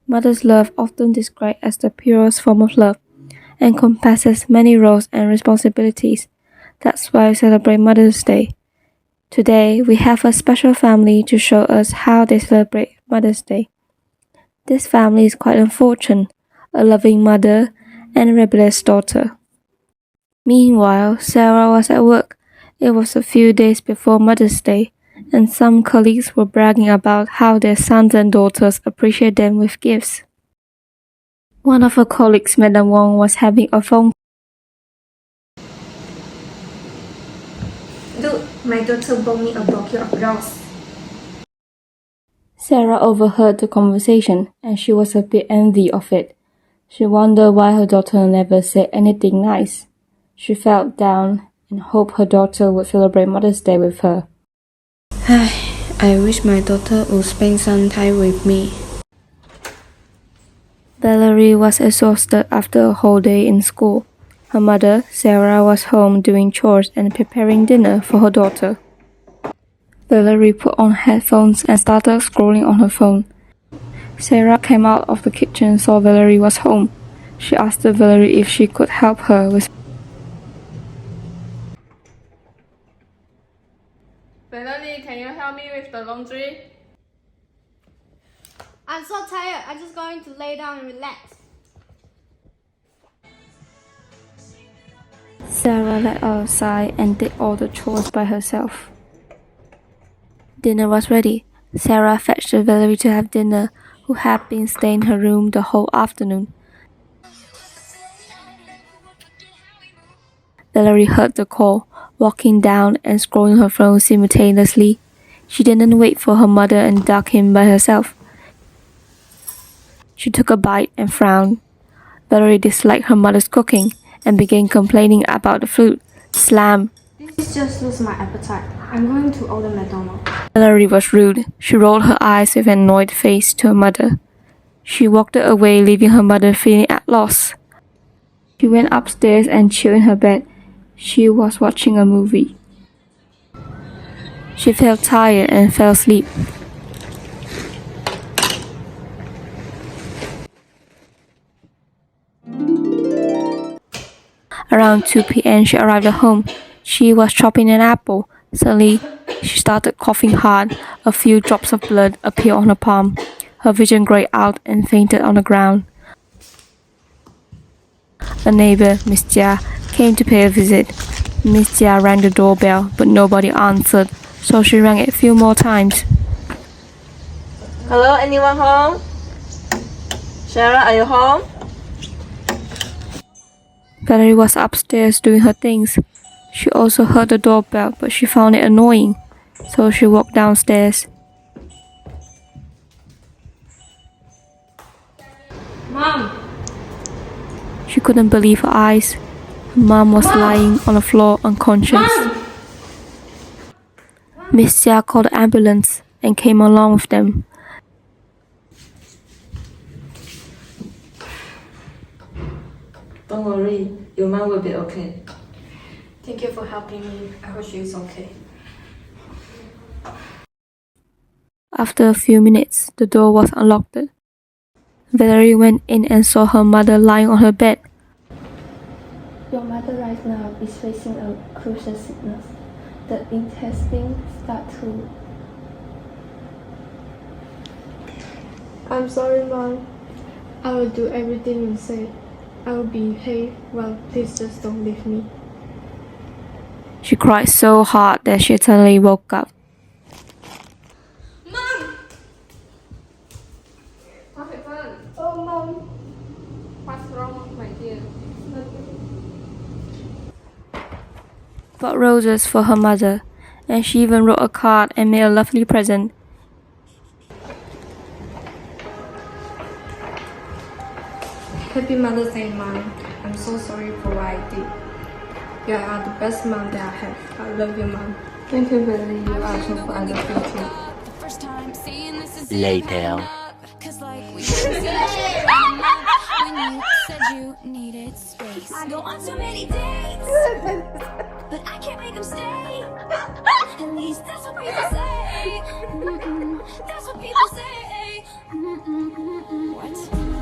Mother's love, often described as the purest form of love, encompasses many roles and responsibilities. That's why we celebrate Mother's Day. Today, we have a special family to show us how they celebrate Mother's Day. This family is quite unfortunate, a loving mother and a rebellious daughter. Meanwhile, Sarah was at work. It was a few days before Mother's Day, and some colleagues were bragging about how their sons and daughters appreciate them with gifts. One of her colleagues, Madam Wong, was having a phone. Look, my daughter bought me a bouquet of roses. Sarah overheard the conversation, and she was a bit envy of it. She wondered why her daughter never said anything nice. She felt down and hoped her daughter would celebrate Mother's Day with her. I wish my daughter would spend some time with me. Valerie was exhausted after a whole day in school. Her mother, Sarah, was home doing chores and preparing dinner for her daughter. Valerie put on headphones and started scrolling on her phone. Sarah came out of the kitchen and saw Valerie was home. She asked Valerie if she could help her with. Valerie, can you help me with the laundry? I'm so tired. I'm just going to lay down and relax. Sarah let out a sigh and did all the chores by herself. Dinner was ready. Sarah fetched Valerie to have dinner, who had been staying in her room the whole afternoon. Valerie heard the call, walking down and scrolling her phone simultaneously. She didn't wait for her mother and dug in by herself. She took a bite and frowned. Valerie disliked her mother's cooking and began complaining about the food. Slam! This just lose my appetite. I'm going to order McDonald's. Valerie was rude. She rolled her eyes with an annoyed face to her mother. She walked away, leaving her mother feeling at loss. She went upstairs and chilled in her bed. She was watching a movie. She felt tired and fell asleep. Around 2 p.m. she arrived at home. She was chopping an apple. Suddenly, she started coughing hard. A few drops of blood appeared on her palm. Her vision grayed out and fainted on the ground. A neighbor, Miss Jia, came to pay a visit. Miss Jia rang the doorbell, but nobody answered, so she rang it a few more times. Hello, anyone home? Sarah, are you home? Valerie was upstairs doing her things. She also heard the doorbell, but she found it annoying, so she walked downstairs. Mom! She couldn't believe her eyes. Her mom was lying on the floor unconscious. Miss Jia called the ambulance and came along with them. Don't worry, your mom will be okay. Thank you for helping me. I hope she is okay. After a few minutes, the door was unlocked. Valerie went in and saw her mother lying on her bed. Your mother right now is facing a crucial sickness. The intestine start to... I'm sorry, Mom. I will do everything you say. I will behave well. Please just don't leave me. She cried so hard that she suddenly woke up. Mom! What happened? Oh, Mom. What's wrong, my dear? Bought roses for her mother, and she even wrote a card and made a lovely present. Happy Mother's Day, Mom. I'm so sorry for what I did. You are the best mom that I have. I love you, Mom. Thank you, Valerie. You are so fun. I love you too. Later. I go on so many dates, but I can't make them stay. At least that's what people say. That's what people say. What?